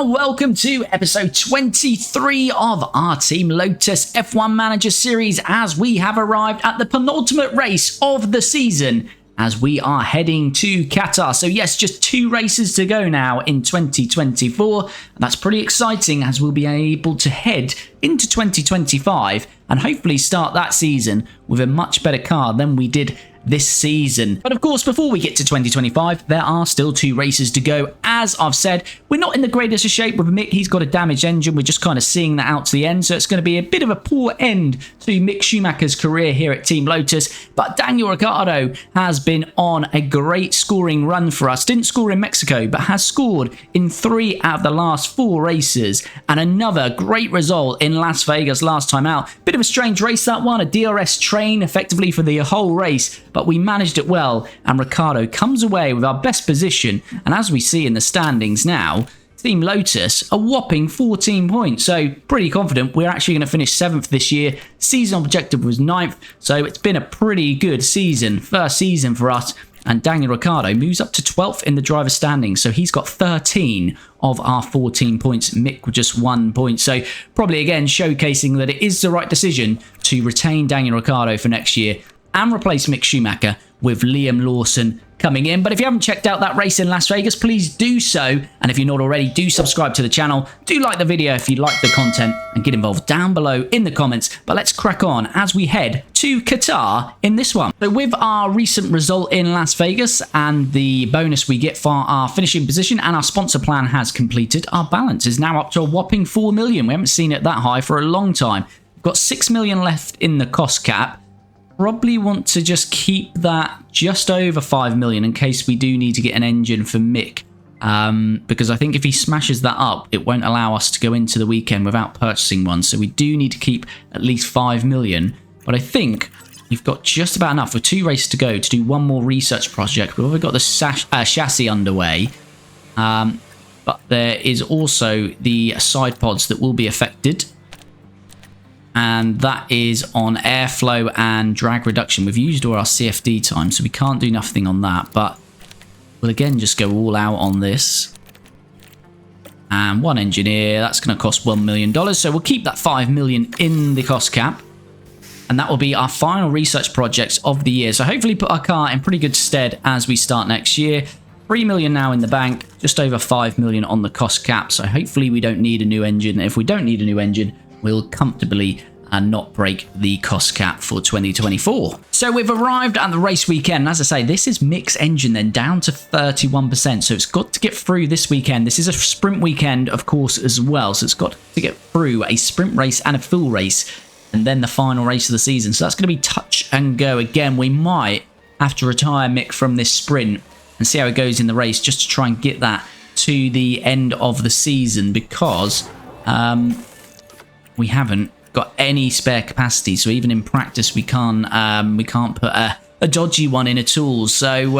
welcome to episode 23 of our Team Lotus F1 Manager series as we have arrived at the penultimate race of the season as we are heading to Qatar. So yes, just 2 races to go now in 2024. And that's pretty exciting as we'll be able to head into 2025 and hopefully start that season with a much better car than we did this season. But of course, before we get to 2025, there are still 2 races to go. As I've said, we're not in the greatest of shape with Mick. He's got a damaged engine. We're just kind of seeing that out to the end. So it's going to be a bit of a poor end to Mick Schumacher's career here at Team Lotus. But Daniel Ricciardo has been on a great scoring run for us. Didn't score in Mexico, but has scored in 3 out of the last 4 races. And another great result in Las Vegas last time out. Bit of a strange race, that one. A DRS train effectively for the whole race. But we managed it well, and Ricciardo comes away with our best position. And as we see in the standings now, Team Lotus a whopping 14 points. So pretty confident we're actually going to finish 7th this year. Season objective was 9th, so it's been a pretty good season, first season for us. And Daniel Ricciardo moves up to 12th in the driver's standings, so he's got 13 of our 14 points. Mick with just 1 point, so probably again showcasing that it is the right decision to retain Daniel Ricciardo for next year and replace Mick Schumacher with Liam Lawson coming in. But if you haven't checked out that race in Las Vegas, please do so. And if you're not already, do subscribe to the channel. Do like the video if you like the content and get involved down below in the comments. But let's crack on as we head to Qatar in this one. So with our recent result in Las Vegas and the bonus we get for our finishing position and our sponsor plan has completed, our balance is now up to a whopping 4 million. We haven't seen it that high for a long time. We've got 6 million left in the cost cap. Probably want to just keep that just over 5 million in case we do need to get an engine for Mick. Because I think if he smashes that up, it won't allow us to go into the weekend without purchasing one. So we do need to keep at least 5 million. But I think we've got just about enough with 2 races to go to do one more research project. We've already got the chassis underway. But there is also the side pods that will be affected. And that is on airflow and drag reduction. We've used all our CFD time, so we can't do nothing on that. But we'll again just go all out on this. And 1 engineer, that's going to cost $1 million. So we'll keep that 5 million in the cost cap. And that will be our final research projects of the year. So hopefully put our car in pretty good stead as we start next year. 3 million now in the bank, just over 5 million on the cost cap. So hopefully we don't need a new engine. If we don't need a new engine, we'll comfortably and not break the cost cap for 2024. So we've arrived at the race weekend. As I say, this is Mick's engine then down to 31%. So it's got to get through this weekend. This is a sprint weekend, of course, as well. So it's got to get through a sprint race and a full race and then the final race of the season. So that's going to be touch and go again. We might have to retire Mick from this sprint and see how it goes in the race just to try and get that to the end of the season because we haven't got any spare capacity, so even in practice we can't put a dodgy one in at all. So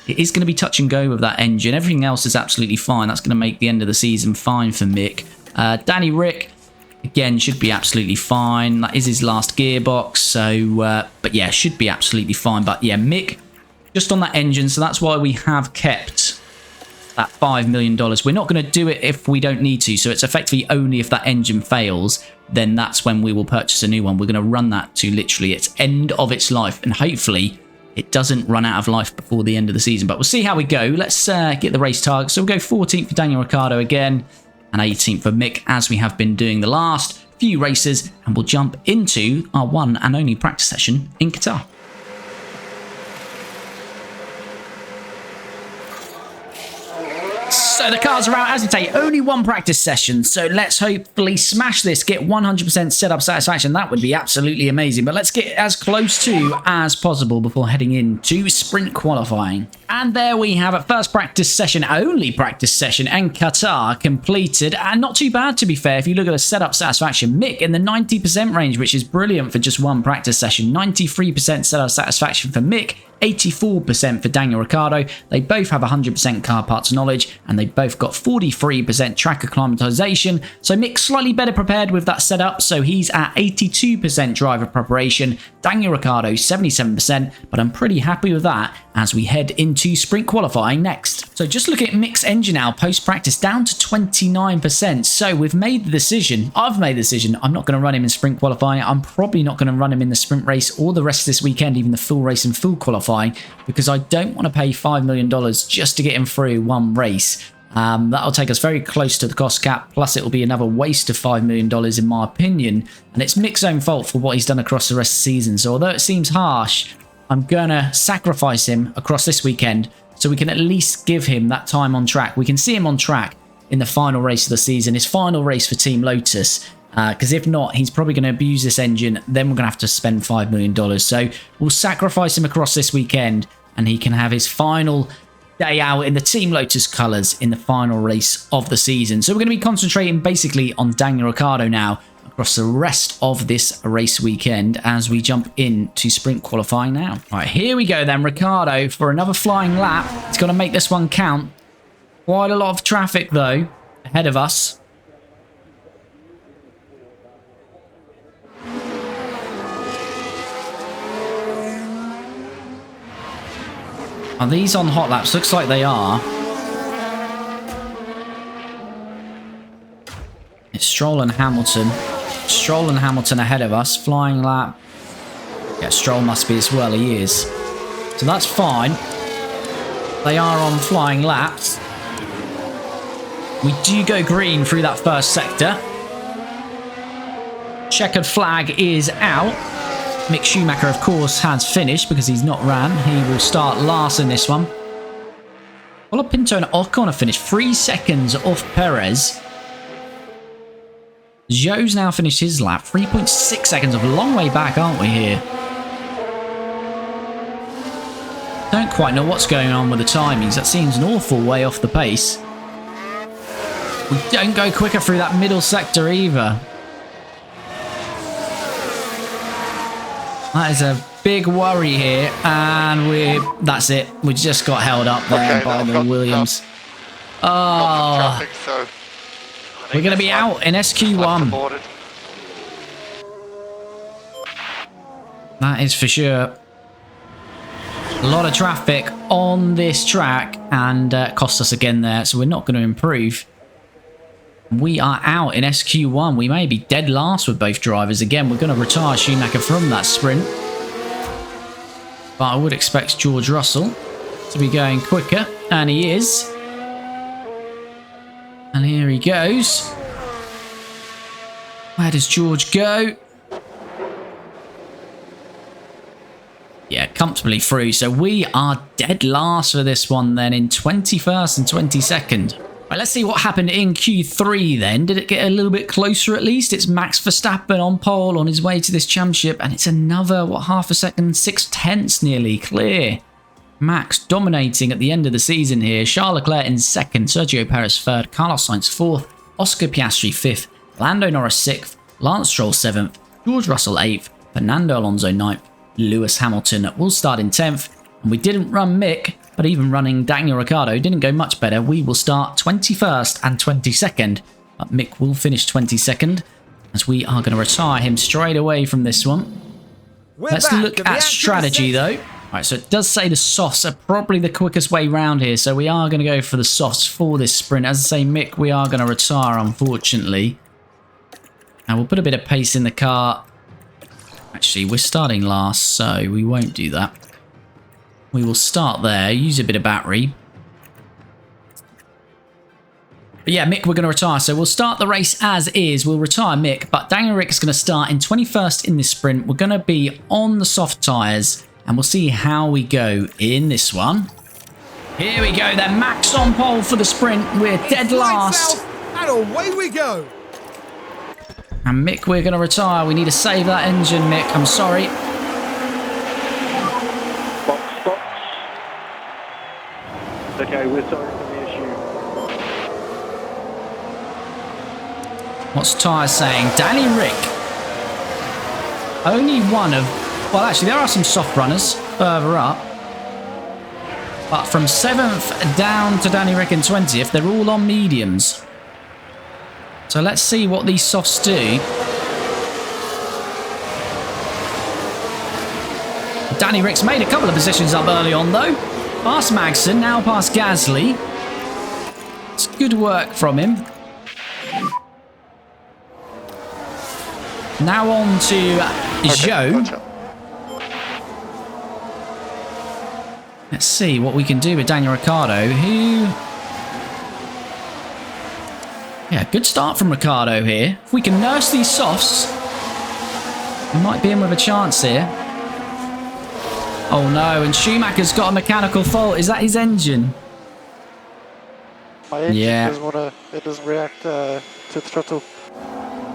it is going to be touch and go with that engine. Everything else is absolutely fine. That's going to make the end of the season fine for Mick. Danny Rick again should be absolutely fine. That is his last gearbox, so but yeah, should be absolutely fine. But yeah, Mick just on that engine, so that's why we have kept that $5 million. We're not going to do it if we don't need to, so it's effectively only if that engine fails, then that's when we will purchase a new one. We're going to run that to literally its end of its life, and hopefully it doesn't run out of life before the end of the season. But we'll see how we go. Let's get the race target. So we'll go 14th for Daniel Ricciardo again, and 18th for Mick, as we have been doing the last few races, and we'll jump into our one and only practice session in Qatar. So the cars are out, as I say, only 1 practice session. So let's hopefully smash this, get 100% setup satisfaction. That would be absolutely amazing. But let's get as close to as possible before heading into sprint qualifying. And there we have it. First practice session, only practice session, and Qatar completed. And not too bad, to be fair. If you look at the setup satisfaction, Mick in the 90% range, which is brilliant for just 1 practice session. 93% setup satisfaction for Mick. 84% for Daniel Ricciardo. They both have 100% car parts knowledge, and they both got 43% track acclimatization. So Mick's slightly better prepared with that setup, so he's at 82% driver preparation. Daniel Ricciardo 77%, but I'm pretty happy with that as we head into sprint qualifying next. So just looking at Mick's engine now post-practice, down to 29%. So we've made the decision, I've made the decision, I'm not going to run him in sprint qualifying. I'm probably not going to run him in the sprint race or the rest of this weekend, even the full race and full qualifying, because I don't want to pay $5 million just to get him through one race. That'll take us very close to the cost cap, plus it will be another waste of $5 million in my opinion, and it's Mick's own fault for what he's done across the rest of the season. So although it seems harsh, I'm gonna sacrifice him across this weekend so we can at least give him that time on track. We can see him on track in the final race of the season, his final race for Team Lotus, because if not, he's probably going to abuse this engine, then we're going to have to spend $5 million. So we'll sacrifice him across this weekend, and he can have his final day out in the Team Lotus colours in the final race of the season. So we're going to be concentrating basically on Daniel Ricciardo now across the rest of this race weekend as we jump into sprint qualifying now. All right, here we go then. Ricciardo for another flying lap. He's got to make this one count. Quite a lot of traffic though ahead of us. Are these on hot laps? Looks like they are. It's Stroll and Hamilton. Stroll and Hamilton ahead of us. Flying lap. Yeah, Stroll must be as well. He is. So that's fine. They are on flying laps. We do go green through that first sector. Checkered flag is out. Mick Schumacher, of course, has finished because he's not ran. He will start last in this one. Well, Pinto and Ocon have finished 3 seconds off Perez. Zhou's now finished his lap. 3.6 seconds off. A long way back, aren't we, here? Don't quite know what's going on with the timings. That seems an awful way off the pace. We don't go quicker through that middle sector either. That is a big worry here, and that's it. We just got held up there by the Williams. Oh, traffic, so we're going to be out in SQ1. That is for sure. A lot of traffic on this track, and cost us again there, so we're not going to improve. We are out in SQ1. We may be dead last with both drivers. Again, we're going to retire Schumacher from that sprint. But I would expect George Russell to be going quicker. And he is. And here he goes. Where does George go? Yeah, comfortably through. So we are dead last for this one then in 21st and 22nd. Right, let's see what happened in Q3 then. Did it get a little bit closer at least? It's Max Verstappen on pole on his way to this championship, and it's another, what, half a second, 6/10 nearly clear. Max dominating at the end of the season here. Charles Leclerc in second, Sergio Perez third, Carlos Sainz fourth, Oscar Piastri fifth, Lando Norris sixth, Lance Stroll seventh, George Russell eighth, Fernando Alonso ninth, Lewis Hamilton will start in 10th, and we didn't run Mick, but even running Daniel Ricciardo didn't go much better. We will start 21st and 22nd, but Mick will finish 22nd, as we are going to retire him straight away from this one. Let's look at strategy though. Alright, so it does say the softs are probably the quickest way round here, so we are going to go for the softs for this sprint. As I say, Mick, we are going to retire, unfortunately. And we'll put a bit of pace in the car. Actually, we're starting last, so we won't do that. We will start there, use a bit of battery. But yeah, Mick, we're going to retire. So we'll start the race as is. We'll retire Mick, but Daniel Rick is going to start in 21st in this sprint. We're going to be on the soft tyres, and we'll see how we go in this one. Here we go then. Max on pole for the sprint. We're dead last. And away we go. And Mick, we're going to retire. We need to save that engine, Mick. I'm sorry. Box. Okay, we're sorry for the issue. What's tyre saying? Danny Rick. Only one of... Well, actually, there are some soft runners further up. But from 7th down to Danny Rick in 20th, they're all on mediums. So let's see what these softs do. Danny Rick's made a couple of positions up early on though. Past Magson, now past Gasly. It's good work from him. Now on to Joe. Let's see what we can do with Daniel Ricciardo, who... Yeah, good start from Ricciardo here. If we can nurse these softs, we might be in with a chance here. Oh no, and Schumacher's got a mechanical fault. Is that his engine? My engine doesn't react to the throttle.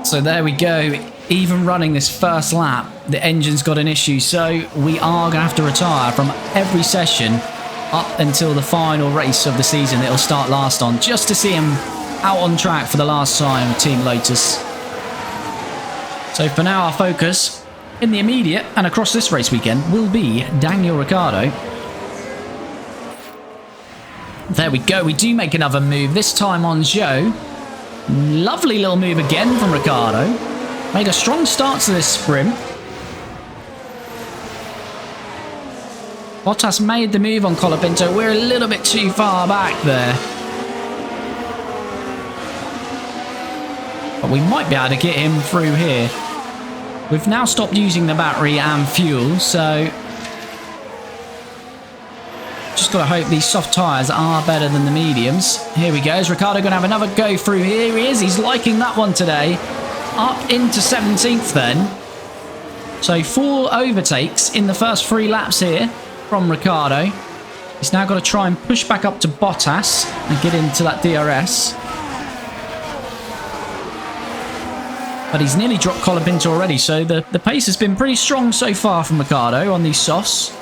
So there we go. Even running this first lap, the engine's got an issue. So we are going to have to retire from every session up until the final race of the season that it'll start last on, just to see him out on track for the last time with Team Lotus. So for now, our focus in the immediate and across this race weekend will be Daniel Ricciardo. There we go. We do make another move, this time on Joe. Lovely little move again from Ricciardo. Made a strong start to this sprint. Bottas made the move on Colapinto. We're a little bit too far back there. But we might be able to get him through here. We've now stopped using the battery and fuel, so just got to hope these soft tyres are better than the mediums. Here we go. Is Ricciardo going to have another go through? Here he is. He's liking that one today. Up into 17th then. So 4 overtakes in the first 3 laps here from Ricciardo. He's now got to try and push back up to Bottas and get into that DRS. But he's nearly dropped Colapinto already, so the pace has been pretty strong so far from Ricciardo on these softs.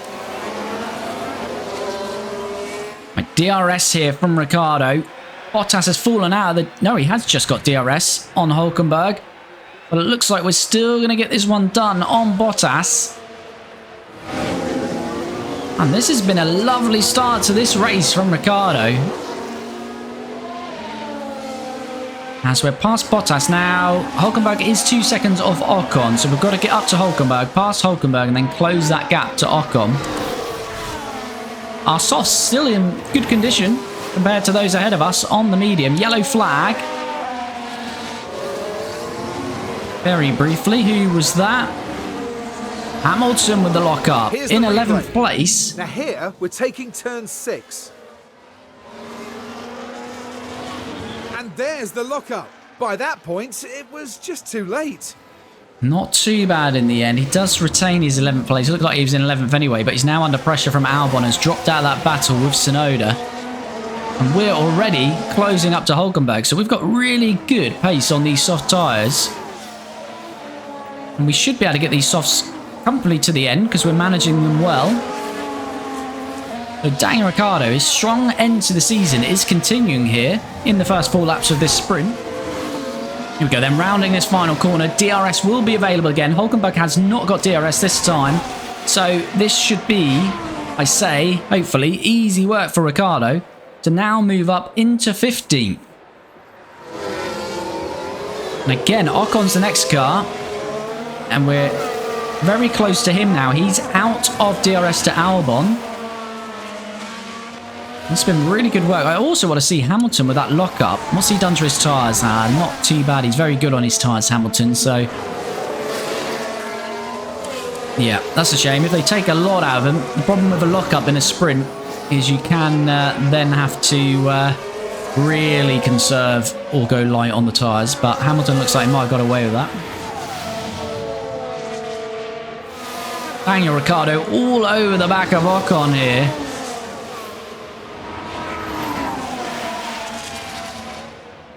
DRS here from Ricciardo. Bottas has fallen out of the... No, he has just got DRS on Hulkenberg. But it looks like we're still going to get this one done on Bottas. And this has been a lovely start to this race from Ricciardo. As we're past Bottas now, Hulkenberg is 2 seconds off Ocon, so we've got to get up to Hulkenberg, past Hulkenberg, and then close that gap to Ocon. Our softs still in good condition compared to those ahead of us on the medium. Yellow flag. Very briefly, who was that? Hamilton with the lock-up in 11th place. Now here, we're taking turn 6. And there's the lockup. By that point, it was just too late. Not too bad in the end. He does retain his 11th place. It looked like he was in 11th anyway, but he's now under pressure from Albon. Has dropped out of that battle with Tsunoda. And we're already closing up to Hulkenberg. So we've got really good pace on these soft tyres. And we should be able to get these softs comfortably to the end because we're managing them well. So Daniel Ricciardo's strong end to the season is continuing here in the first 4 laps of this sprint. Here we go then, rounding this final corner. DRS will be available again. Hulkenberg has not got DRS this time. So this should be, I say, hopefully, easy work for Ricciardo to now move up into 15th. And again, Ocon's the next car. And we're very close to him now. He's out of DRS to Albon. It's been really good work. I also want to see Hamilton with that lock-up. What's he done to his tyres? Not too bad. He's very good on his tyres, Hamilton. So, yeah, that's a shame. If they take a lot out of him, the problem with a lock-up in a sprint is you can then have to really conserve or go light on the tyres. But Hamilton looks like he might have got away with that. Daniel Ricciardo all over the back of Ocon here.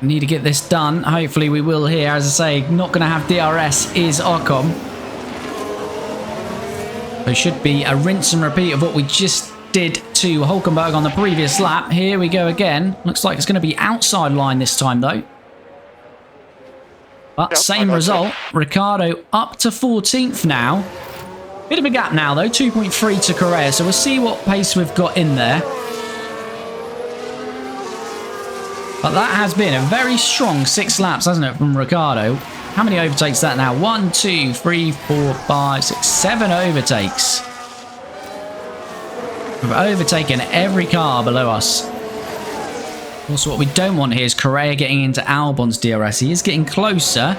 Need to get this done. Hopefully we will here. As I say, not going to have DRS is Ocon. So it should be a rinse and repeat of what we just did to Hulkenberg on the previous lap. Here we go again. Looks like it's going to be outside line this time though. But yep, same result. Ricciardo up to 14th now. Bit of a gap now though, 2.3 to Correa. So we'll see what pace we've got in there. But that has been a very strong 6 laps, hasn't it, from Ricciardo? How many overtakes is that now? 1, 2, 3, 4, 5, 6, 7 overtakes. We've overtaken every car below us. Also, what we don't want here is Correa getting into Albon's DRS. He is getting closer,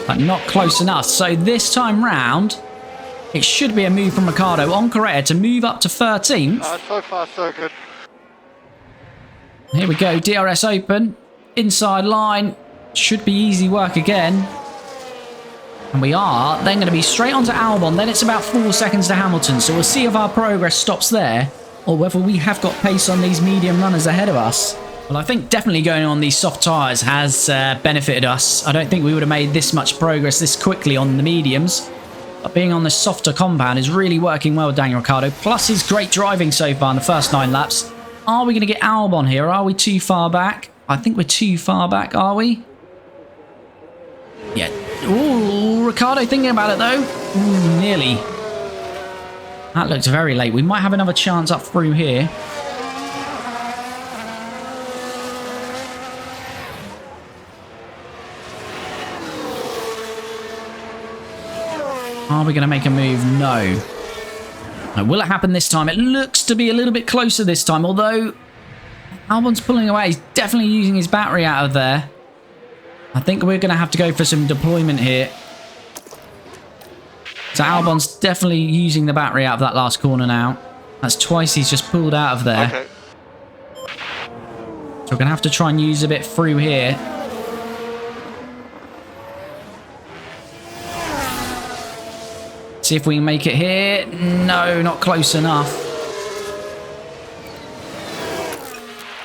but not close enough. So this time round, it should be a move from Ricciardo on Correa to move up to 13th. So far, so good. Here we go, DRS open, inside line, should be easy work again. And we are then going to be straight onto Albon, then it's about 4 seconds to Hamilton, so we'll see if our progress stops there, or whether we have got pace on these medium runners ahead of us. Well, I think definitely going on these soft tyres has benefited us. I don't think we would have made this much progress this quickly on the mediums, but being on the softer compound is really working well with Daniel Ricciardo, plus his great driving so far in the first 9 laps. Are we going to get Albon here? Are we too far back? I think we're too far back, are we? Yeah. Ooh, Ricciardo thinking about it, though. Ooh, nearly. That looks very late. We might have another chance up through here. Are we going to make a move? No. Will it happen this time? It looks to be a little bit closer this time, although Albon's pulling away. He's definitely using his battery out of there. I think we're going to have to go for some deployment here. So Albon's definitely using the battery out of that last corner now. That's twice he's just pulled out of there. Okay. So we're going to have to try and use a bit through here. See if we can make it here. No, not close enough.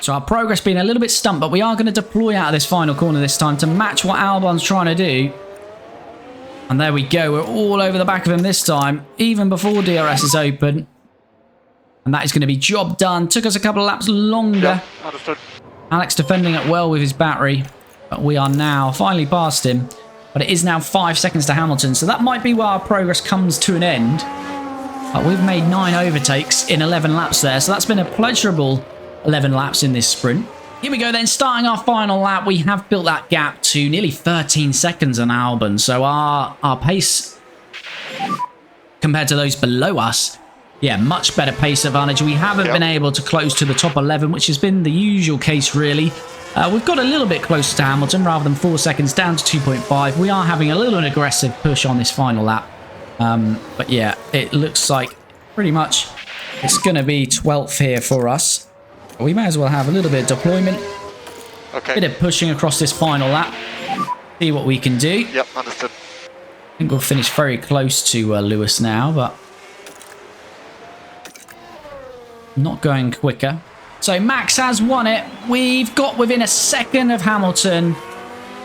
So our progress being a little bit stumped, but we are going to deploy out of this final corner this time to match what Albon's trying to do. And there we go. We're all over the back of him this time, even before DRS is open. And that is going to be job done. Took us a couple of laps longer. Yep, understood. Alex defending it well with his battery, but we are now finally past him. But it is now 5 seconds to Hamilton, so that might be where our progress comes to an end. But we've made 9 overtakes in 11 laps there, so that's been a pleasurable 11 laps in this sprint. Here we go then, starting our final lap. We have built that gap to nearly 13 seconds on Albon, so our pace compared to those below us, yeah, much better pace advantage. We haven't been able to close to the top 11, which has been the usual case, really. We've got a little bit closer to Hamilton, rather than 4 seconds down to 2.5. We are having a little aggressive push on this final lap. But yeah, it looks like pretty much it's going to be 12th here for us. We may as well have a little bit of deployment. Okay. Bit of pushing across this final lap. See what we can do. Yep, understood. I think we'll finish very close to Lewis now, but not going quicker. So Max has won it. We've got within a second of Hamilton.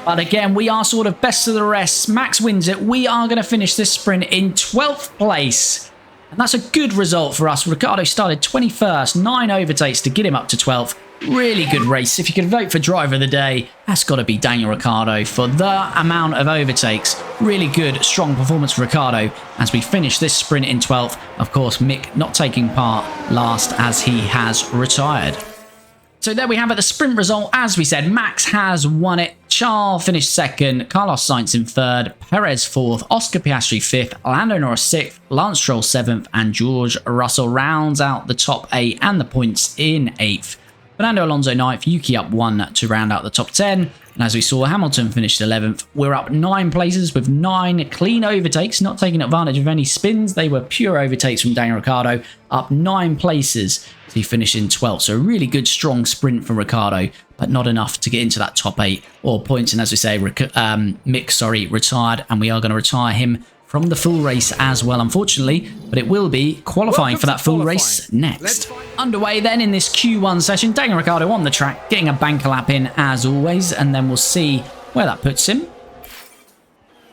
But again, we are sort of best of the rest. Max wins it. We are going to finish this sprint in 12th place. And that's a good result for us. Ricciardo started 21st, 9 overtakes to get him up to 12th. Really good race. If you could vote for driver of the day, that's got to be Daniel Ricciardo for the amount of overtakes. Really good, strong performance for Ricciardo as we finish this sprint in 12th. Of course, Mick not taking part last as he has retired. So there we have it, the sprint result. As we said, Max has won it. Charles finished second, Carlos Sainz in third, Perez fourth, Oscar Piastri fifth, Lando Norris sixth, Lance Stroll seventh, and George Russell rounds out the top 8 and the points in 8th. Fernando Alonso 9th, Yuki up 1 to round out the top 10. And as we saw, Hamilton finished 11th. We're up 9 places with 9 clean overtakes, not taking advantage of any spins. They were pure overtakes from Daniel Ricciardo, up 9 places. So he finished in 12th. So a really good, strong sprint from Ricciardo, but not enough to get into that top 8 or points. And as we say, Mick, retired, and we are going to retire him from the full race as well, unfortunately, but it will be qualifying for that full race next. Underway then in this Q1 session, Daniel Ricciardo on the track, getting a banker lap in as always, and then we'll see where that puts him.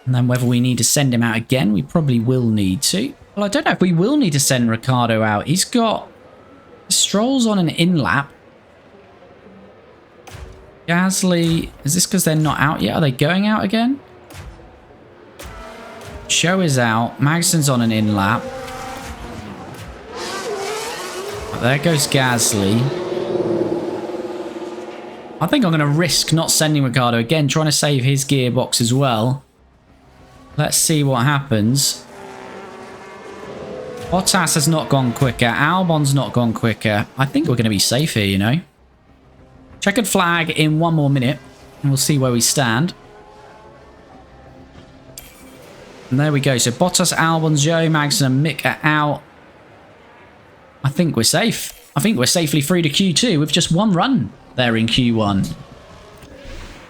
And then whether we need to send him out again, we probably will need to. Well, I don't know if we will need to send Ricciardo out. He's got Stroll's on an in lap. Gasly, is this because they're not out yet? Are they going out again? Show is out. Magson's on an in lap. There goes Gasly. I think I'm going to risk not sending Ricciardo again, trying to save his gearbox as well. Let's see what happens. Bottas has not gone quicker. Albon's not gone quicker. I think we're going to be safe here, you know. Checkered flag in 1 more minute, and we'll see where we stand. And there we go. So Bottas, Albon, Joe, Magnussen, and Mick are out. I think we're safe. I think we're safely through to Q2 with just 1 run there in Q1.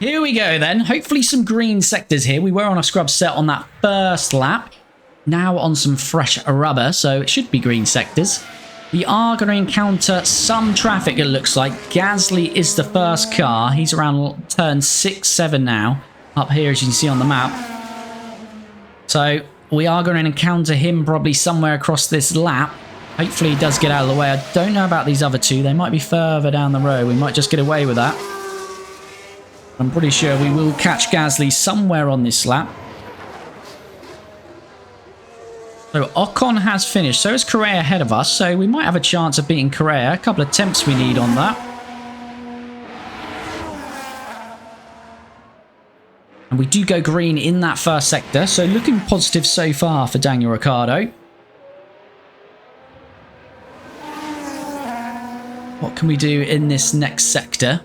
Here we go then. Hopefully some green sectors here. We were on a scrub set on that first lap. Now on some fresh rubber, so it should be green sectors. We are going to encounter some traffic, it looks like. Gasly is the first car. He's around turn 6, 7 now. Up here, as you can see on the map. So we are going to encounter him probably somewhere across this lap. Hopefully he does get out of the way. I don't know about these other two. They might be further down the road. We might just get away with that. I'm pretty sure we will catch Gasly somewhere on this lap. So Ocon has finished. So is Correa ahead of us. So we might have a chance of beating Correa. A couple of attempts we need on that. And we do go green in that first sector. So looking positive so far for Daniel Ricciardo. What can we do in this next sector?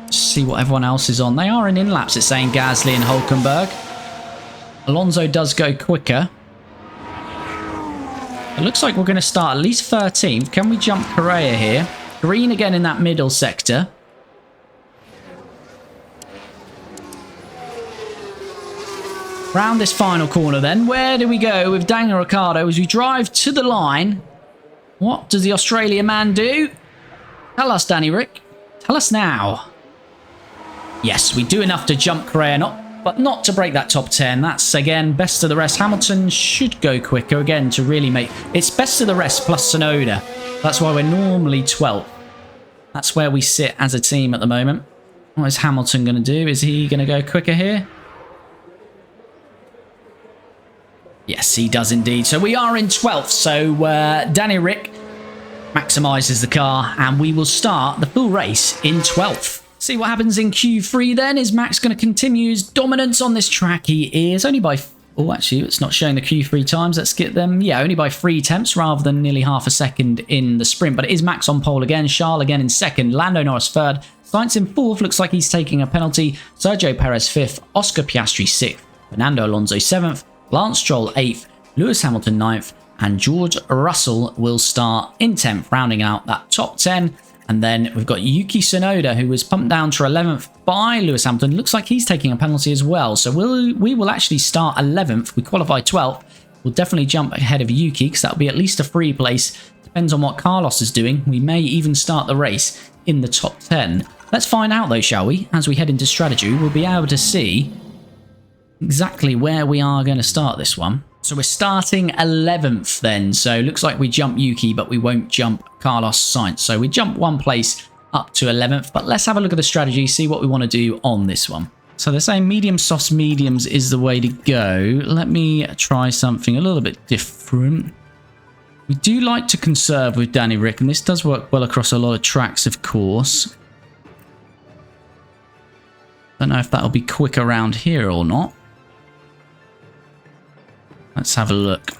Just see what everyone else is on. They are in laps, it's saying Gasly and Hülkenberg. Alonso does go quicker. It looks like we're going to start at least 13th. Can we jump Correa here? Green again in that middle sector. Round this final corner then. Where do we go with Daniel Ricciardo as we drive to the line? What does the Australian man do? Tell us, Danny Rick. Tell us now. Yes, we do enough to jump Correa, but not to break that top 10. That's, again, best of the rest. Hamilton should go quicker, again, to really make... It's best of the rest plus Tsunoda. That's why we're normally 12th. That's where we sit as a team at the moment. What is Hamilton going to do? Is he going to go quicker here? Yes, he does indeed. So we are in 12th. So Danny Rick maximises the car, and we will start the full race in 12th. See what happens in Q3 then. Is Max going to continue his dominance on this track? He is only by... Oh, actually, it's not showing the Q3 times. Let's get them. Yeah, only by 3 tenths rather than nearly half a second in the sprint. But it is Max on pole again. Charles again in second. Lando Norris third. Sainz in fourth. Looks like he's taking a penalty. Sergio Perez fifth. Oscar Piastri sixth. Fernando Alonso seventh. Lance Stroll 8th, Lewis Hamilton 9th, and George Russell will start in 10th, rounding out that top 10. And then we've got Yuki Tsunoda, who was pumped down to 11th by Lewis Hamilton. Looks like he's taking a penalty as well. So we will actually start 11th. We qualify 12th. We'll definitely jump ahead of Yuki because that'll be at least a free place. Depends on what Carlos is doing. We may even start the race in the top 10. Let's find out though, shall we? As we head into strategy, we'll be able to see exactly where we are going to start this one. So we're starting 11th then. So looks like we jump Yuki, but we won't jump Carlos Sainz. So we jump 1 place up to 11th. But let's have a look at the strategy, see what we want to do on this one. So they're saying medium softs, mediums is the way to go. Let me try something a little bit different. We do like to conserve with Danny Rick, and this does work well across a lot of tracks, of course. Don't know if that'll be quick around here or not. Let's have a look.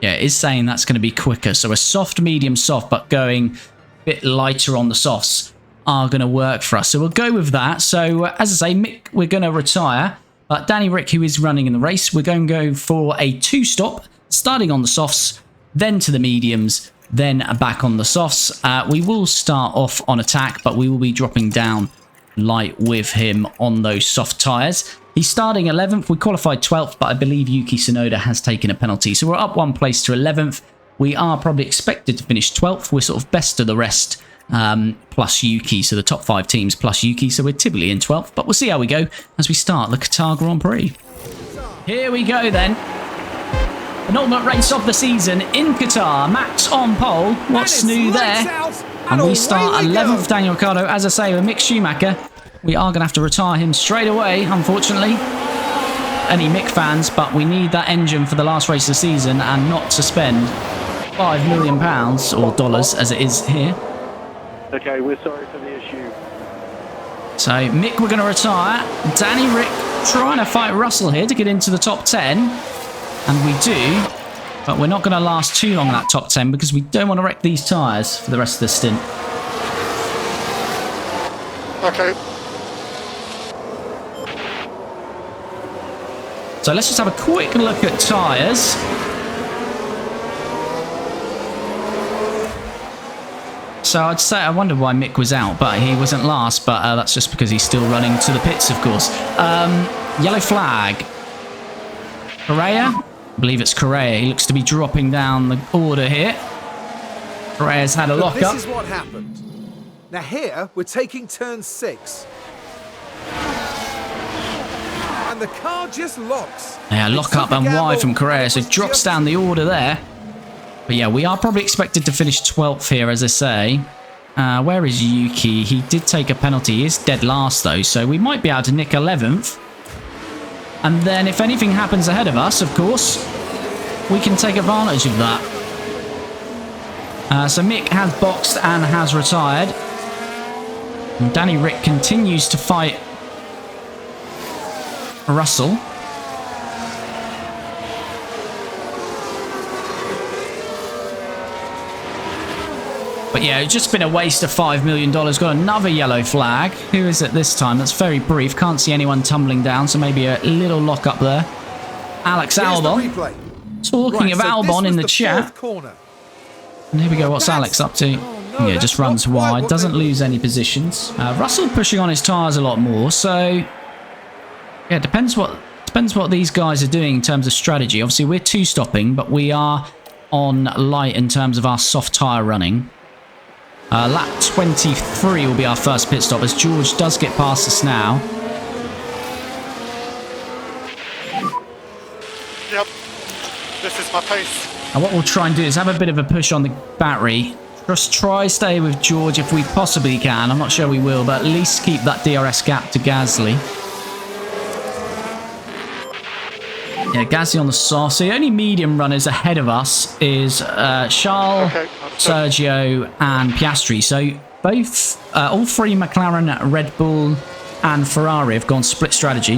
Yeah, it is saying that's going to be quicker. So a soft, medium, soft, but going a bit lighter on the softs are going to work for us. So we'll go with that. So as I say, Mick, we're going to retire. But Danny Rick, who is running in the race, we're going to go for a 2-stop, starting on the softs, then to the mediums, then back on the softs. We will start off on attack, but we will be dropping down light with him on those soft tyres. He's starting 11th. We qualified 12th, but I believe Yuki Tsunoda has taken a penalty. So we're up 1 place to 11th. We are probably expected to finish 12th. We're sort of best of the rest plus Yuki. So the top 5 teams plus Yuki. So we're typically in 12th, but we'll see how we go as we start the Qatar Grand Prix. Here we go then. Penultimate race of the season in Qatar. Max on pole. What's new there? And we start 11th, Daniel Ricciardo. As I say, with Mick Schumacher. We are going to have to retire him straight away, unfortunately. Any Mick fans, but we need that engine for the last race of the season and not suspend. £5 million or dollars as it is here. Okay, we're sorry for the issue. So Mick, we're going to retire. Danny Rick trying to fight Russell here to get into the top 10. And we do. But we're not going to last too long in that top 10 because we don't want to wreck these tyres for the rest of the stint. Okay. So let's just have a quick look at tyres. So I'd say I wonder why Mick was out, but he wasn't last. But that's just because he's still running to the pits, of course. Yellow flag. Correa? I believe it's Correa. He looks to be dropping down the order here. Correa's had a lock-up. This is what happened. Now here, we're taking turn 6. And the car just locks. Yeah, lock-up and wide from Correa, so drops down the order there. But yeah, we are probably expected to finish 12th here, as I say. Where is Yuki? He did take a penalty. He is dead last, though, so we might be able to nick 11th. And then if anything happens ahead of us, of course, we can take advantage of that. So Mick has boxed and has retired. And Danny Rick continues to fight Russell. But yeah, it's just been a waste of $5 million. Got another yellow flag. Who is it this time? That's very brief. Can't see anyone tumbling down, so maybe a little lock up there. Alex Albon. Talking of Albon in the chat. And here we go. What's Alex up to? No, yeah, just runs wide. Doesn't lose any positions. Russell pushing on his tyres a lot more. So yeah, depends what these guys are doing in terms of strategy. Obviously, we're 2-stopping, but we are on light in terms of our soft tyre running. Lap 23 will be our first pit stop as George does get past us now. Yep. This is my pace. And what we'll try and do is have a bit of a push on the battery. Just try stay with George if we possibly can. I'm not sure we will, but at least keep that DRS gap to Gasly. Yeah, Gasly on the soft. So the only medium runners ahead of us is Charles, Sergio, and Piastri. So both, all three McLaren, Red Bull, and Ferrari have gone split strategy.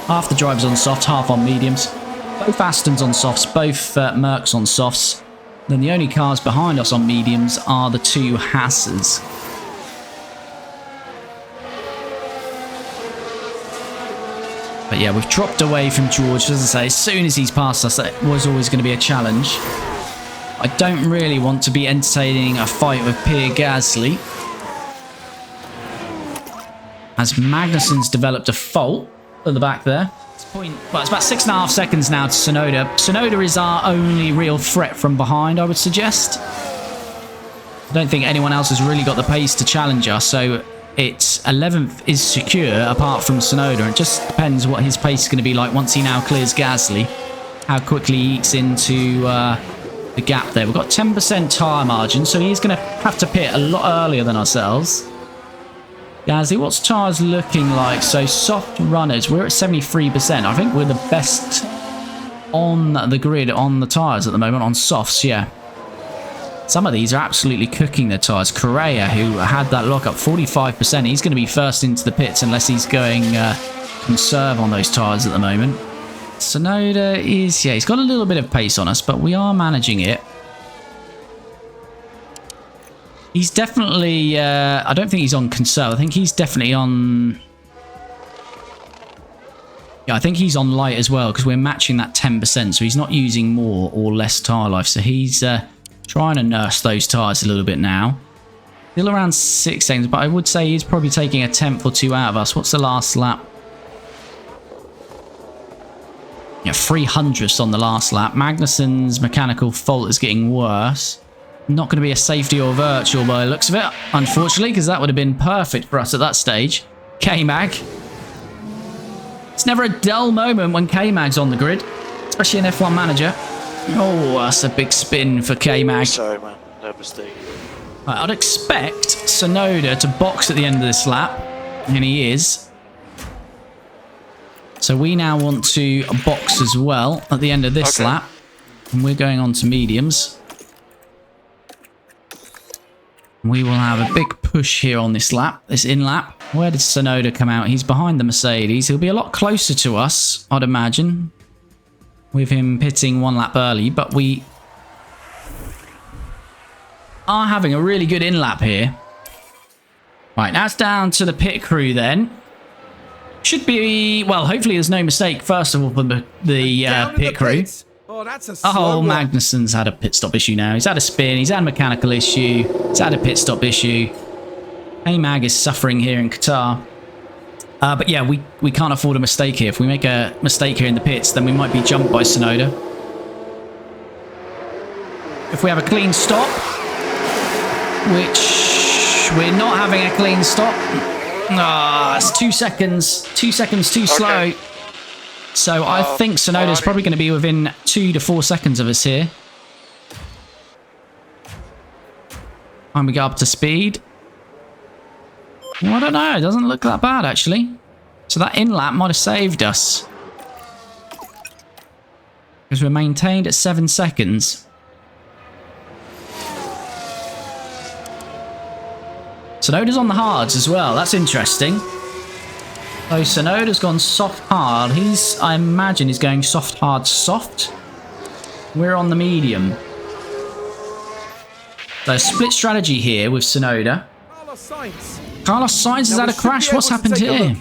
Half the drivers on soft, half on mediums. Both Astons on softs, both Mercs on softs. Then the only cars behind us on mediums are the two Haas's. But yeah, we've dropped away from George. As I say, as soon as he's passed us, that was always going to be a challenge. I don't really want to be entertaining a fight with Pierre Gasly, as Magnussen's developed a fault at the back there. Well, it's about 6.5 seconds now to Tsunoda. Tsunoda is our only real threat from behind, I would suggest. I don't think anyone else has really got the pace to challenge us, so it's 11th is secure apart from Tsunoda. It just depends what his pace is going to be like once he now clears Gasly. How quickly he eats into the gap there. We've got 10% tyre margin, so he's going to have to pit a lot earlier than ourselves. Gasly, what's tyres looking like? So soft runners, we're at 73%. I think we're the best on the grid on the tyres at the moment, on softs, yeah. Some of these are absolutely cooking their tyres. Correa, who had that lock-up, 45%. He's going to be first into the pits unless he's going conserve on those tyres at the moment. Tsunoda is, yeah, he's got a little bit of pace on us, but we are managing it. He's definitely, I don't think he's on conserve. I think he's definitely on... Yeah, I think he's on light as well, because we're matching that 10%, so he's not using more or less tyre life. So he's trying to nurse those tyres a little bit now. Still around 6 seconds, but I would say he's probably taking a tenth or two out of us. What's the last lap? Yeah, 300ths on the last lap. Magnussen's mechanical fault is getting worse. Not going to be a safety or virtual by the looks of it, unfortunately, because that would have been perfect for us at that stage. K-Mag. It's never a dull moment when K-Mag's on the grid, especially in F1 Manager. Oh, that's a big spin for K-Mag. Sorry, man. No mistake. Right, I'd expect Tsunoda to box at the end of this lap, and he is. So we now want to box as well at the end of this lap, and we're going on to mediums. We will have a big push here on this lap, this in lap. Where did Tsunoda come out? He's behind the Mercedes. He'll be a lot closer to us, I'd imagine, with him pitting 1 lap early, but we are having a really good in lap here. Right, that's down to the pit crew then. Should be, well, hopefully there's no mistake, first of all, for the pit crew. Oh, that's a slow Oh, one. Magnussen's had a pit stop issue now. He's had a spin, he's had a mechanical issue, he's had a pit stop issue. Mag is suffering here in Qatar. But yeah, we can't afford a mistake here. If we make a mistake here in the pits, then we might be jumped by Tsunoda. If we have a clean stop, which we're not having a clean stop. Ah, it's 2 seconds. 2 seconds too slow. So I think Tsunoda's probably going to be within 2 to 4 seconds of us here. Time we get up to speed. Well, I don't know. It doesn't look that bad, actually. So that in-lap might have saved us. Because we're maintained at 7 seconds. Tsunoda's on the hards as well. That's interesting. So Tsunoda's gone soft hard. I imagine he's going soft hard soft. We're on the medium. So split strategy here with Tsunoda. Carlos Sainz has had a crash. What's happened here?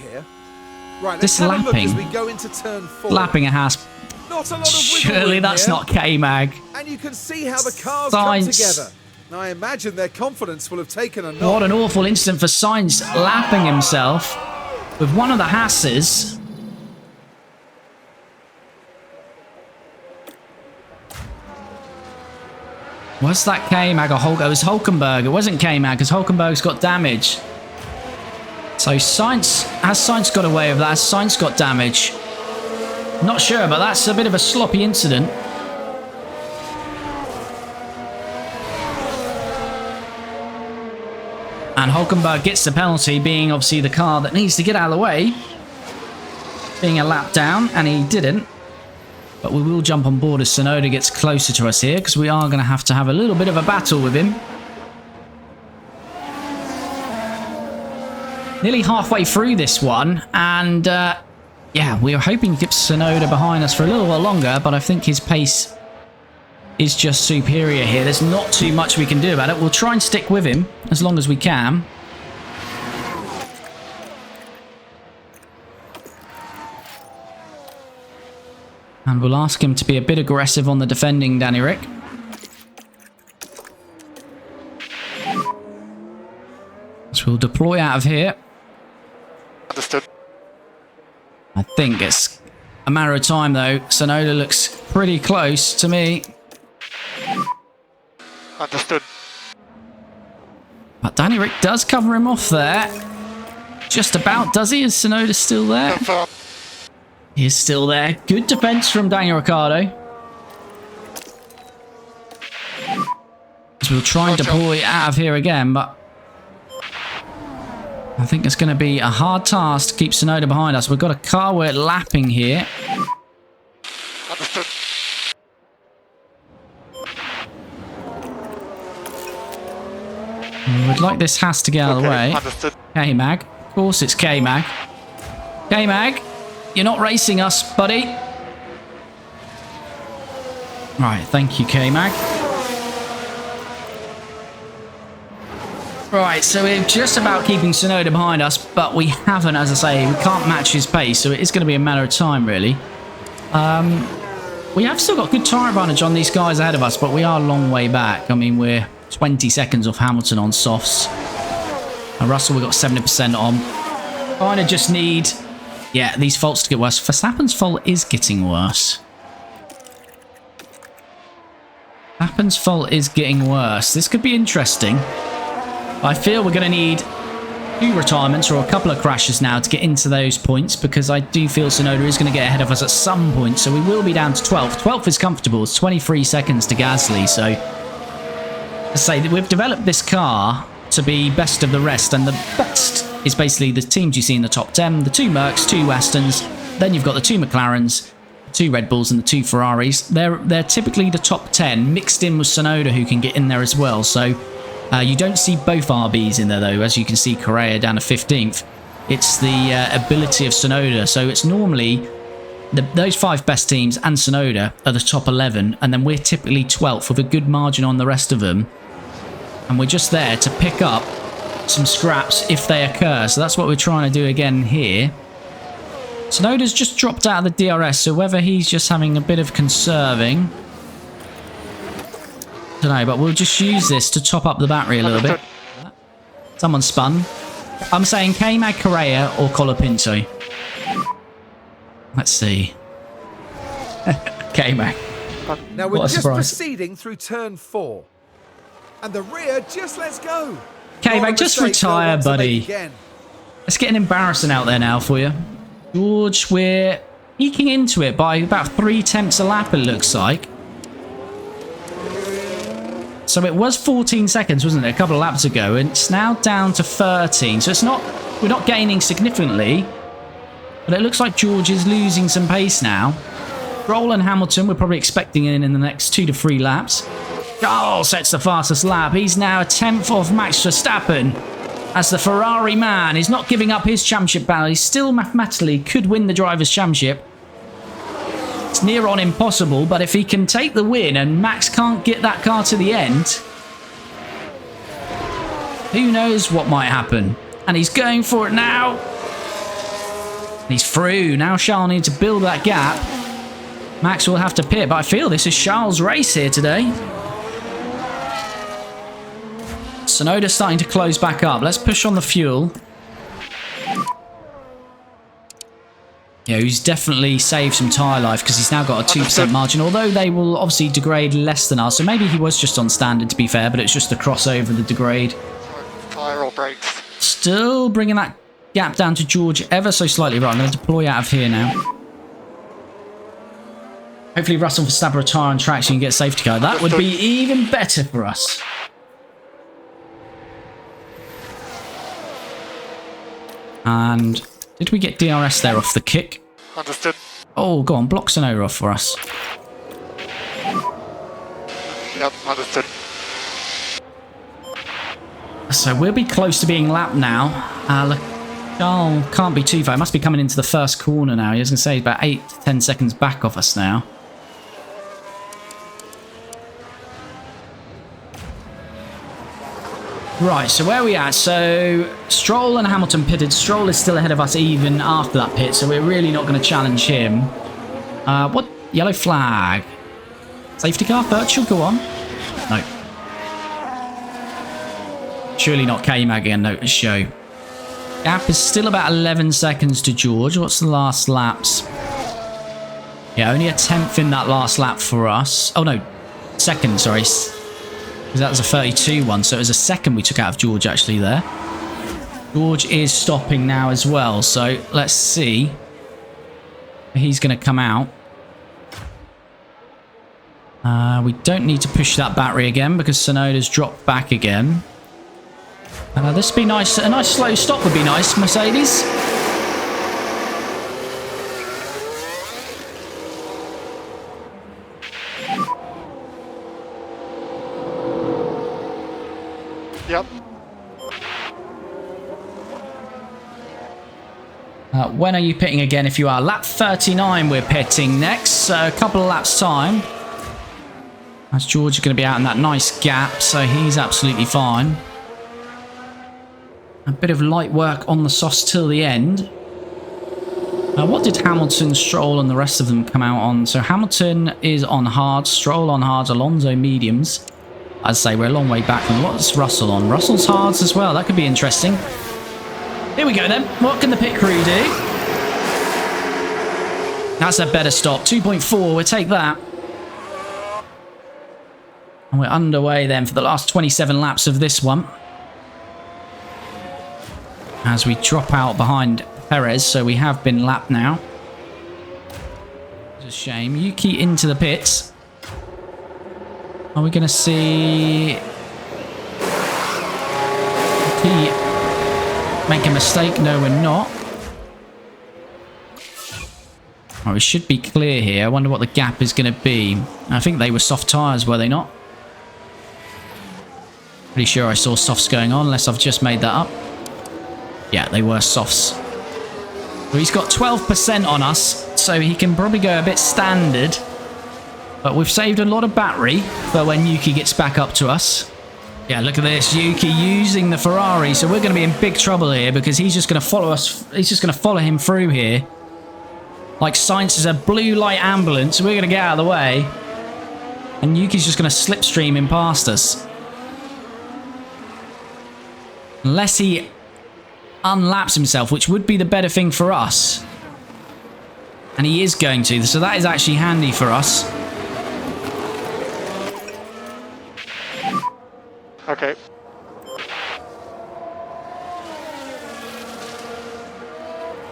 Right, This lapping. we go into turn 4. Lapping a has. Not a lot of Surely that's not K-Mag. And you can see how the cars Sainz. come together. And I imagine their confidence will have taken a knock. What an awful incident for Sainz lapping himself with one of the Hasses. Was that K-Mag or Hulk? It was Hulkenberg. It wasn't K-Mag because Hulkenberg's got damage. So Sainz, has Sainz got away with that? Has Sainz got damage? Not sure, but that's a bit of a sloppy incident. And Hulkenberg gets the penalty, being obviously the car that needs to get out of the way. Being a lap down, and he didn't. But we will jump on board as Tsunoda gets closer to us here, because we are going to have a little bit of a battle with him. Nearly halfway through this one, and yeah, we were hoping to keep Tsunoda behind us for a little while longer, but I think his pace is just superior here. There's not too much we can do about it. We'll try and stick with him as long as we can. And we'll ask him to be a bit aggressive on the defending, Danny Rick. So we'll deploy out of here. Understood. I think it's a matter of time, though. Tsunoda looks pretty close to me. Understood. But Danny Rick does cover him off there. Just about, does he? Is Tsunoda still there? Confirm. He is still there. Good defense from Daniel Ricciardo. So we'll try and deploy out of here again, but I think it's going to be a hard task to keep Tsunoda behind us. We've got a car we're lapping here. Understood. We'd like this Haas to get out of the way. Understood. K-Mag. Of course it's K-Mag. K-Mag, you're not racing us, buddy. Right, thank you, K-Mag. Right, so we're just about keeping Tsunoda behind us, but we haven't, as I say, we can't match his pace, so it is going to be a matter of time, really. We have still got good tyre advantage on these guys ahead of us, but we are a long way back. I mean, we're 20 seconds off Hamilton on softs. And Russell, we've got 70% on. Kind of just need, yeah, these faults to get worse. Verstappen's fault is getting worse. Verstappen's fault is getting worse. This could be interesting. I feel we're going to need 2 retirements or a couple of crashes now to get into those points, because I do feel Tsunoda is going to get ahead of us at some point, so we will be down to 12th. 12th is comfortable. It's 23 seconds to Gasly, so to say that we've developed this car to be best of the rest, and the best is basically the teams you see in the top 10, the 2 Mercs, 2 Astons, then you've got the 2 McLarens, 2 Red Bulls and the 2 Ferraris. They're typically the top 10 mixed in with Tsunoda, who can get in there as well, so You don't see both RBs in there, though. As you can see, Correa down to 15th. It's the ability of Tsunoda. So it's normally those 5 best teams and Tsunoda are the top 11. And then we're typically 12th with a good margin on the rest of them. And we're just there to pick up some scraps if they occur. So that's what we're trying to do again here. Tsunoda's just dropped out of the DRS. So whether he's just having a bit of conserving, I don't know, but we'll just use this to top up the battery a little bit. Someone spun. I'm saying K-Mag, Correa or Colapinto. Let's see. K-Mag. Now we're just proceeding through turn 4. And the rear just lets go. K-Mag, just retire, buddy. Let's get an embarrassing out there now for you. George, we're eking into it by about 3 tenths a lap, it looks like. So it was 14 seconds, wasn't it, a couple of laps ago, and it's now down to 13. So it's not, we're not gaining significantly, but it looks like George is losing some pace now. Stroll and Hamilton, we're probably expecting in the next 2 to 3 laps. Charles sets the fastest lap. He's now a 10th of Max Verstappen. As the Ferrari man is not giving up his championship battle, he still mathematically could win the Drivers' Championship. It's near on impossible, but if he can take the win and Max can't get that car to the end, who knows what might happen. And he's going for it now. He's through. Now Charles needs to build that gap. Max will have to pit, but I feel this is Charles' race here today. Tsunoda's starting to close back up. Let's push on the fuel. Yeah, he's definitely saved some tyre life because he's now got a 2% margin, although they will obviously degrade less than us. So maybe he was just on standard, to be fair, but it's just the crossover, the degrade. Tyre or brakes. Still bringing that gap down to George ever so slightly. Right, I'm going to deploy out of here now. Hopefully Russell Verstappen retire on track so you can get a safety car. That would be even better for us. And did we get DRS there off the kick? Understood. Oh, go on, block Tsunoda off for us. Yep, understood. So we'll be close to being lapped now. Oh, can't be too far. It must be coming into the first corner now. He was going to say about 8 to 10 seconds back off us now. Right, so where are we at? So Stroll and Hamilton pitted. Stroll is still ahead of us even after that pit, so we're really not going to challenge him. What? Yellow flag. Safety car, virtual, go on. No. Surely not K-Mag again, no, show. Gap is still about 11 seconds to George. What's the last laps? Yeah, only a 10th in that last lap for us. Oh, no. Second, sorry. That was a 32 one, so it was a second we took out of George actually there. George is stopping now as well, so let's see. He's going to come out. We don't need to push that battery again because Tsunoda's dropped back again. This would be nice. A nice slow stop would be nice, Mercedes. Yep. When are you pitting again if you are? Lap 39 we're pitting next, so a couple of laps time. As George is going to be out in that nice gap, so he's absolutely fine. A bit of light work on the softs till the end. What did Hamilton, Stroll and the rest of them come out on? So Hamilton is on hard, Stroll on hard, Alonso mediums. I'd say we're a long way back from what's Russell on. Russell's hards as well. That could be interesting. Here we go then. What can the pit crew do? That's a better stop. 2.4. We'll take that. And we're underway then for the last 27 laps of this one. As we drop out behind Perez. So we have been lapped now. It's a shame. Yuki into the pits. Are we going to see Yuki make a mistake? No, we're not. Oh, we should be clear here. I wonder what the gap is going to be. I think they were soft tyres, were they not? Pretty sure I saw softs going on, unless I've just made that up. Yeah, they were softs. Well, he's got 12% on us, so he can probably go a bit standard. But we've saved a lot of battery for when Yuki gets back up to us. Yeah, look at this. Yuki using the Ferrari, so we're going to be in big trouble here because he's just going to follow us. He's just going to follow him through here. Like Sainz is a blue light ambulance, so we're going to get out of the way. And Yuki's just going to slipstream him past us. Unless he unlaps himself, which would be the better thing for us. And he is going to, so that is actually handy for us. Okay.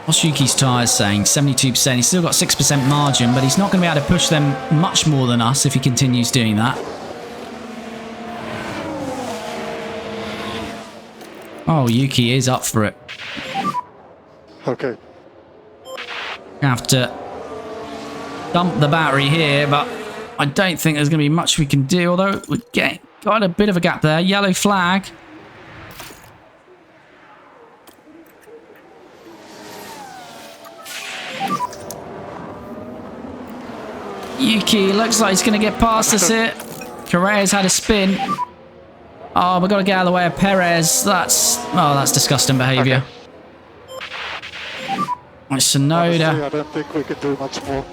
What's Yuki's tyres saying? 72%. He's still got 6% margin, but he's not going to be able to push them much more than us if he continues doing that. Oh, Yuki is up for it. Okay. Have to dump the battery here, but I don't think there's going to be much we can do, although we're got a bit of a gap there. Yellow flag. Yuki looks like he's going to get past us here. Correa's had a spin. Oh, we've got to get out of the way of Perez. That's disgusting behaviour. Sonoda. Honestly, I don't think we can do much more.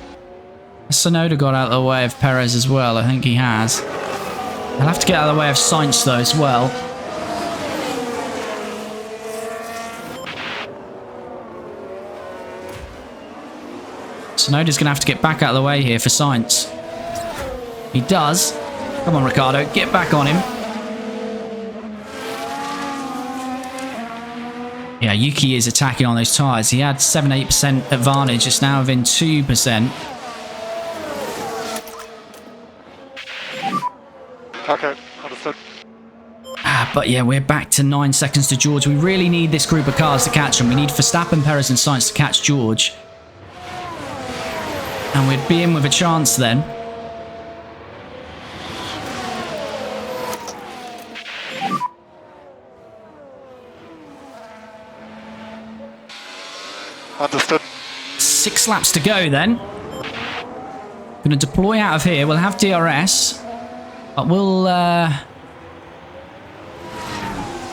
Sonoda got out of the way of Perez as well. I think he has. I'll have to get out of the way of Sainz though as well. Sonoda's going to have to get back out of the way here for Sainz. He does. Come on, Ricciardo. Get back on him. Yeah, Yuki is attacking on those tyres. He had 7-8% advantage. It's now within 2%. Okay, understood. But yeah, we're back to 9 seconds to George. We really need this group of cars to catch him. We need Verstappen, Perez and Sainz to catch George. And we'd be in with a chance then. Understood. 6 laps to go then. Going to deploy out of here. We'll have DRS. But we'll...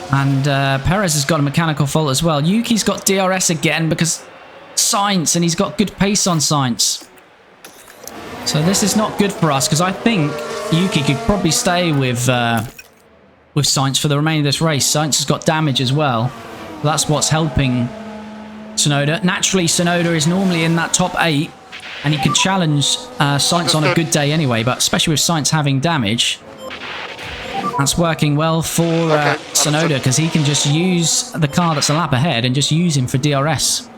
Perez has got a mechanical fault as well. Yuki's got DRS again because Sainz, and he's got good pace on Sainz. So this is not good for us because I think Yuki could probably stay with Sainz for the remainder of this race. Sainz has got damage as well. That's what's helping Tsunoda. Naturally, Tsunoda is normally in that top 8 and he could challenge Sainz on a good day anyway, but especially with Sainz having damage, that's working well for Tsunoda because he can just use the car that's a lap ahead and just use him for DRS.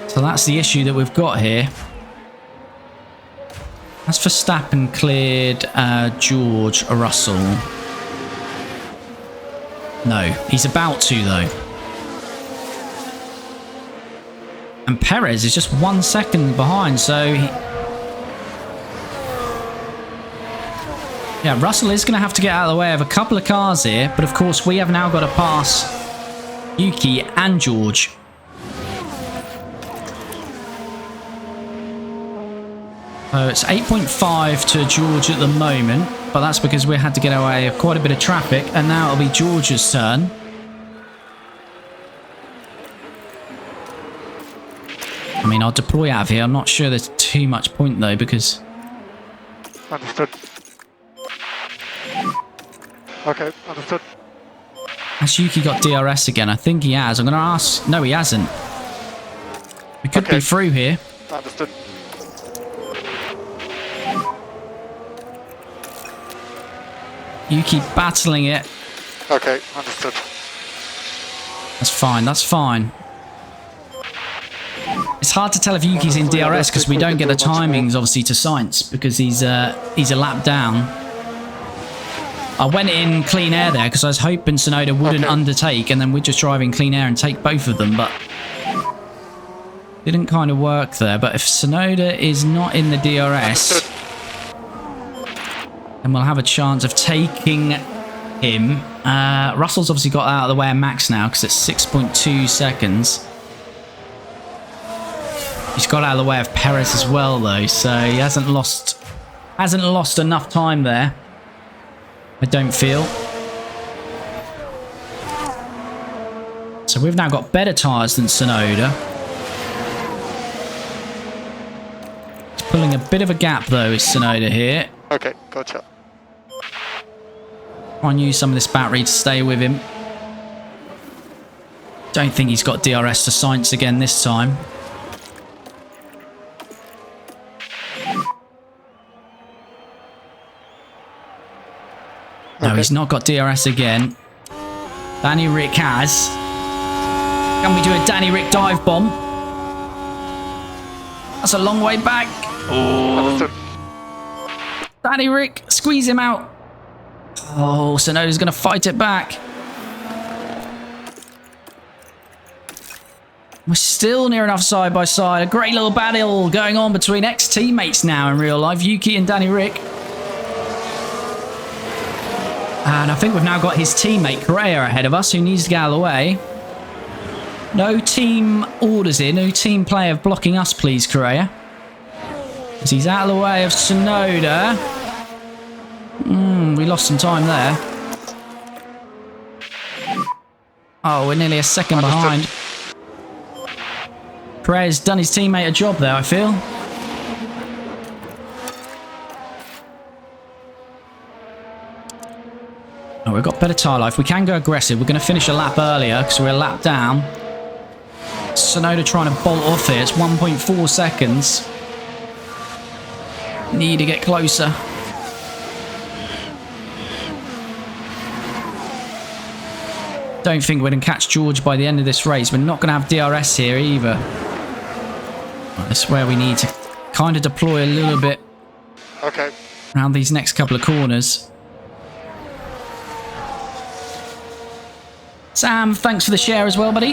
So that's the issue that we've got here. As Verstappen cleared George Russell. No, he's about to though. And Perez is just 1 second behind, so... Yeah, Russell is going to have to get out of the way of a couple of cars here, but of course we have now got to pass Yuki and George. So it's 8.5 to George at the moment, but that's because we had to get away of quite a bit of traffic, and now it'll be George's turn. I mean, I'll deploy out of here. I'm not sure there's too much point though, because... Understood. Okay, understood. Has Yuki got DRS again? I think he has. I'm going to ask... No, he hasn't. We could be through here. Understood. Yuki battling it. Okay, understood. That's fine, that's fine. It's hard to tell if Yuki's in DRS because we don't get the timings, obviously, to Sainz because he's a lap down. I went in clean air there because I was hoping Tsunoda wouldn't undertake, and then we're just driving clean air and take both of them, but didn't kind of work there. But if Tsunoda is not in the DRS, and we'll have a chance of taking him. Russell's obviously got out of the way of Max now because it's 6.2 seconds. He's got out of the way of Perez as well, though, so he hasn't lost enough time there, I don't feel. So we've now got better tyres than Tsunoda. He's pulling a bit of a gap, though, is Tsunoda here. Okay, gotcha. Try and use some of this battery to stay with him. Don't think he's got DRS to Sainz again this time. No, he's not got DRS again. Danny Rick has. Can we do a Danny Rick dive bomb? That's a long way back. Understood. Danny Rick, squeeze him out. Oh, Tsunoda's going to fight it back. We're still near enough side by side. A great little battle going on between ex-teammates now in real life. Yuki and Danny Rick. And I think we've now got his teammate, Correa, ahead of us, who needs to get out of the way. No team orders here. No team player blocking us, please, Correa. Because he's out of the way of Tsunoda. We lost some time there. Oh, we're nearly a second behind. Correa's done his teammate a job there, I feel. Oh, we've got better tyre life. We can go aggressive. We're going to finish a lap earlier because we're a lap down. Tsunoda trying to bolt off here. It's 1.4 seconds. Need to get closer. Don't think we're going to catch George by the end of this race. We're not going to have DRS here either. Right, that's where we need to kind of deploy a little bit. Okay. Around these next couple of corners. Sam, thanks for the share as well, buddy.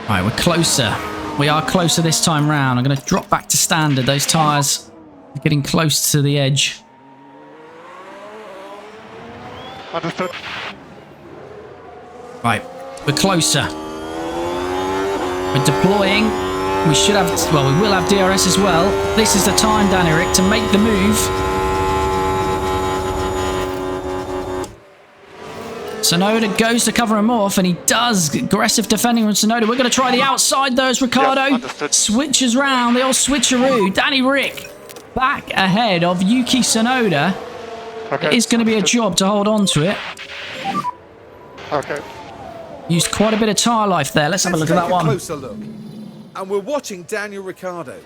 Right, we're closer. We are closer this time round. I'm going to drop back to standard. Those tyres are getting close to the edge. Understood. Right, we're closer. We're deploying. We should have, well, we will have DRS as well. This is the time, Danny Rick, to make the move. Tsunoda goes to cover him off, and he does. Aggressive defending from Tsunoda. We're going to try the outside, though, as Ricciardo switches round. The old switcheroo. Danny Rick back ahead of Yuki Tsunoda. Okay. It is going to be a job to hold on to it. Okay. Used quite a bit of tyre life there. Let's have a look at that one. Closer look. And we're watching Daniel Ricciardo.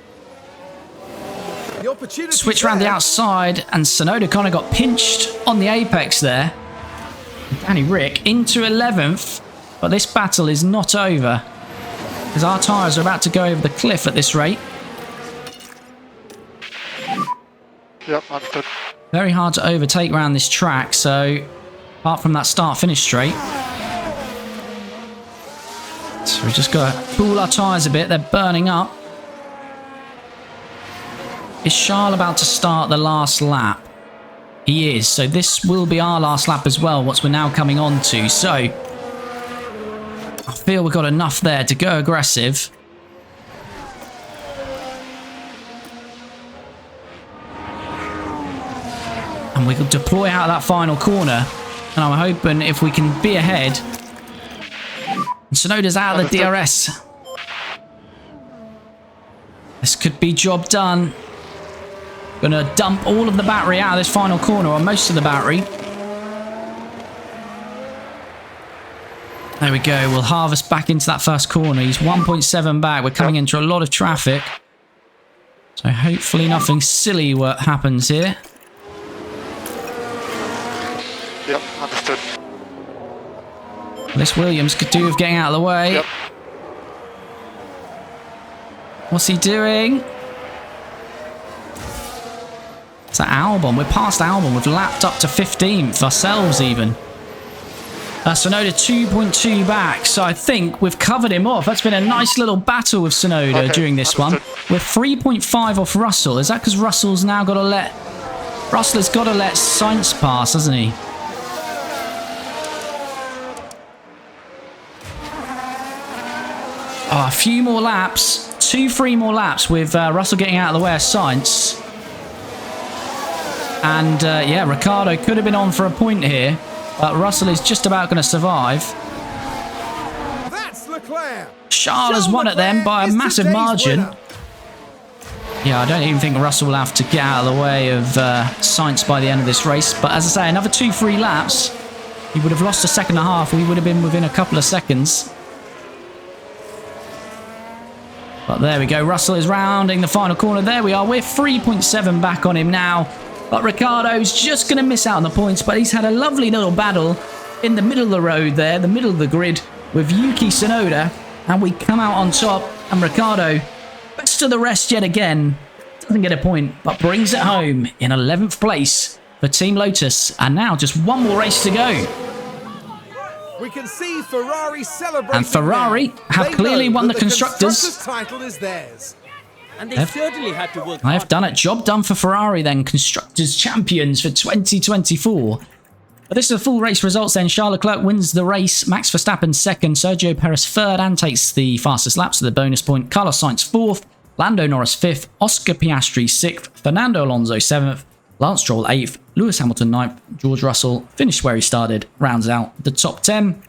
The opportunity Switch around the outside, and Tsunoda kind of got pinched on the apex there. Danny Rick into 11th, but this battle is not over because our tyres are about to go over the cliff at this rate. Yep, understood. Very hard to overtake around this track, so apart from that start-finish straight. So we've just got to cool our tyres a bit. They're burning up. Is Charles about to start the last lap? He is. So this will be our last lap as well, what we're now coming on to. So I feel we've got enough there to go aggressive. And we can deploy out of that final corner. And I'm hoping if we can be ahead. And Tsunoda's out of the DRS. This could be job done. Gonna dump all of the battery out of this final corner, or most of the battery. There we go. We'll harvest back into that first corner. He's 1.7 back. We're coming into a lot of traffic. So hopefully nothing silly what happens here. Yep, understood. This Williams could do with getting out of the way. Yep. What's he doing? It's that Albon. We're past Albon. We've lapped up to 15th ourselves even. Tsunoda 2.2 back. So I think we've covered him off. That's been a nice little battle with Tsunoda during this one. We're 3.5 off Russell. Is that because Russell's now got to let... Russell has got to let Sainz pass, hasn't he? Oh, a few more laps. 2-3 more laps with Russell getting out of the way of Sainz. And, yeah, Ricciardo could have been on for a point here. But Russell is just about going to survive. That's Leclerc. Charles has won it then by a massive margin. Winner. Yeah, I don't even think Russell will have to get out of the way of Sainz by the end of this race. But as I say, another 2-3 laps. He would have lost a second and a half. We would have been within a couple of seconds. But there we go. Russell is rounding the final corner. There we are. We're 3.7 back on him now. But Ricciardo's just going to miss out on the points. But he's had a lovely little battle in the middle of the road there, the middle of the grid, with Yuki Tsunoda. And we come out on top. And Ricciardo, best of the rest yet again, doesn't get a point, but brings it home in 11th place for Team Lotus. And now just one more race to go. We can see Ferrari celebrating. And Ferrari have clearly won the Constructors. Title is theirs. And they certainly had to work I hard. have done it. Job done for Ferrari then. Constructors champions for 2024. But this is the full race results then. Charles Leclerc wins the race. Max Verstappen second. Sergio Perez third and takes the fastest laps with the bonus point. Carlos Sainz fourth. Lando Norris fifth. Oscar Piastri sixth. Fernando Alonso seventh. Lance Stroll 8th, Lewis Hamilton 9th, George Russell finished where he started, rounds out the top 10.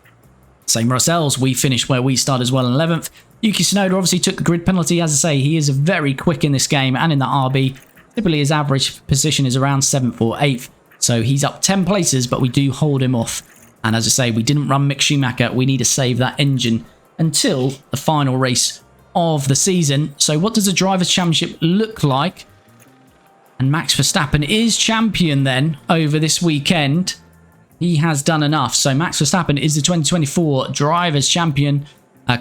Same for ourselves, we finished where we started as well in 11th. Yuki Tsunoda obviously took the grid penalty. As I say, he is very quick in this game and in the RB. Typically his average position is around 7th or 8th, so he's up 10 places, but we do hold him off. And as I say, we didn't run Mick Schumacher. We need to save that engine until the final race of the season. So what does the Drivers' Championship look like? And Max Verstappen is champion then over this weekend. He has done enough. So Max Verstappen is the 2024 Drivers' Champion.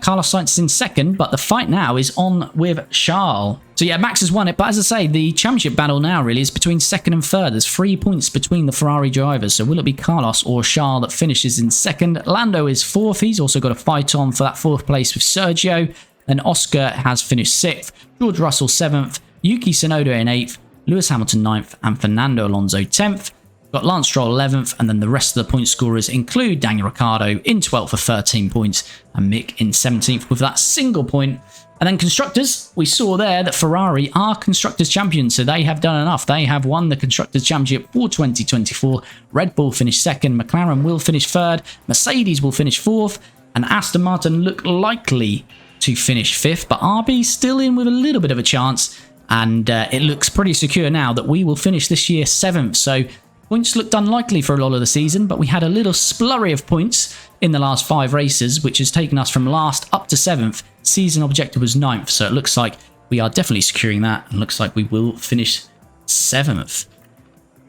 Carlos Sainz is in second, but the fight now is on with Charles. So yeah, Max has won it. But as I say, the championship battle now really is between second and third. There's 3 points between the Ferrari drivers. So will it be Carlos or Charles that finishes in second? Lando is fourth. He's also got a fight on for that fourth place with Sergio. And Oscar has finished sixth. George Russell 7th. Yuki Tsunoda in 8th. Lewis Hamilton 9th and Fernando Alonso 10th. Got Lance Stroll 11th, and then the rest of the point scorers include Daniel Ricciardo in 12th for 13 points and Mick in 17th with that single point. And then Constructors, we saw there that Ferrari are Constructors champions, so they have done enough. They have won the Constructors Championship for 2024. Red Bull finished second, McLaren will finish third, Mercedes will finish fourth, and Aston Martin look likely to finish fifth, but RB still in with a little bit of a chance. And it looks pretty secure now that we will finish this year 7th. So points looked unlikely for a lot of the season, but we had a little splurry of points in the last 5 races, which has taken us from last up to 7th. Season objective was 9th, so it looks like we are definitely securing that. And looks like we will finish 7th.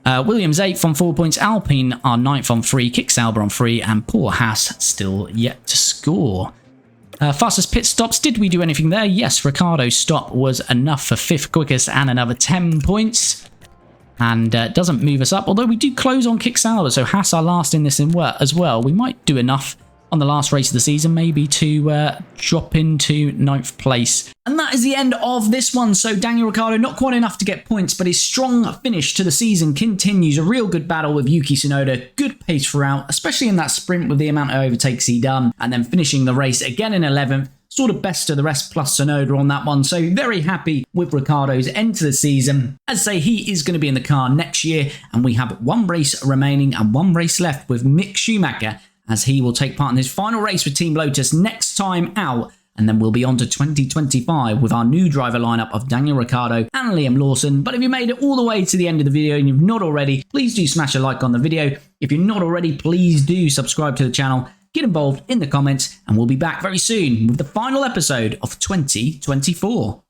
Williams 8th on 4 points, Alpine are 9th on 3, Kick Sauber on 3, and poor Haas still yet to score. Fastest pit stops, did we do anything there? Yes, Ricciardo's stop was enough for 5th quickest and another 10 points. And doesn't move us up, although we do close on Kick Sauber, so Haas are last in this as well. We might do enough on the last race of the season, maybe to drop into 9th place. And that is the end of this one. So Daniel Ricciardo, not quite enough to get points, but his strong finish to the season continues. A real good battle with Yuki Tsunoda. Good pace throughout, especially in that sprint with the amount of overtakes he done. And then finishing the race again in 11th. Sort of best of the rest plus Tsunoda on that one. So very happy with Ricciardo's end to the season. As I say, he is going to be in the car next year. And we have 1 race remaining and 1 race left with Mick Schumacher, as he will take part in his final race with Team Lotus next time out. And then we'll be on to 2025 with our new driver lineup of Daniel Ricciardo and Liam Lawson. But if you made it all the way to the end of the video and you've not already, please do smash a like on the video. If you're not already, please do subscribe to the channel, get involved in the comments, and we'll be back very soon with the final episode of 2024.